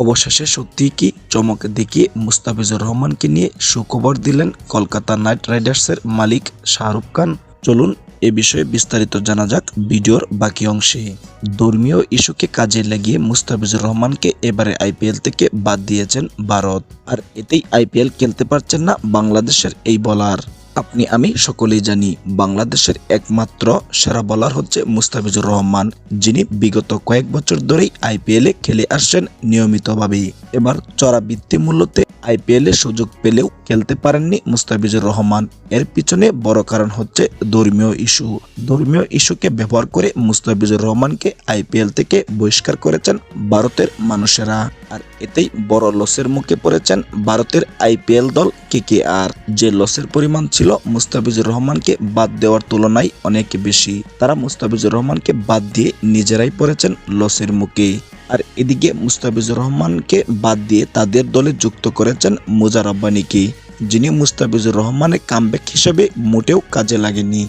অবশেষে সত্যি কি চমক দেখিয়ে মুস্তাফিজুর রহমানকে নিয়ে সুখবর দিলেন কলকাতা নাইট রাইডার্সের মালিক শাহরুখ খান। চলুন এ বিষয়ে বিস্তারিত জানা যাক ভিডিওর বাকি অংশে। ধর্মীয় ইস্যুকে কাজে লাগিয়ে মুস্তাফিজুর রহমানকে এবারে আইপিএল থেকে বাদ দিয়েছেন ভারত, আর এতেই আইপিএল খেলতে পারছেন না বাংলাদেশের এই বোলার। আপনি আমি সকলেই জানি বাংলাদেশের একমাত্র সেরা বোলার হচ্ছে মুস্তাফিজুর রহমান, যিনি বিগত কয়েক বছর ধরেই আইপিএলে খেলে আসছেন নিয়মিতভাবে। এবার চড়া বৃত্তি মূল্যতে আইপিএলে সুযোগ পেলেও খেলতে পারেননি মুস্তাফিজুর রহমান। এর পিছনে বড় কারণ হচ্ছে ধর্মীয় ইস্যু। ধর্মীয় ইস্যুকে ব্যবহার করে মুস্তাফিজুর রহমানকে আইপিএল থেকে বহিষ্কার করেছেন ভারতের মানুষেরা, আর এতেই বড় লসের মুখে পড়েছেন ভারতের আইপিএল দল কেকেআর। যে লসের পরিমাণ ছিল মুস্তাফিজুর রহমানকে বাদ দেওয়ার তুলনায় অনেক বেশি। তারা মুস্তাফিজুর রহমানকে বাদ দিয়ে নিজেরাই পড়েছেন লসের মুখে। আর এদিকে মুস্তাফিজুর রহমানকে বাদ দিয়ে তাদের দলে যুক্ত করেছেন মুজা রাব্বানীকে, যিনি মুস্তাফিজুর রহমানের কামব্যাক হিসেবে মোটেও কাজে লাগেনি।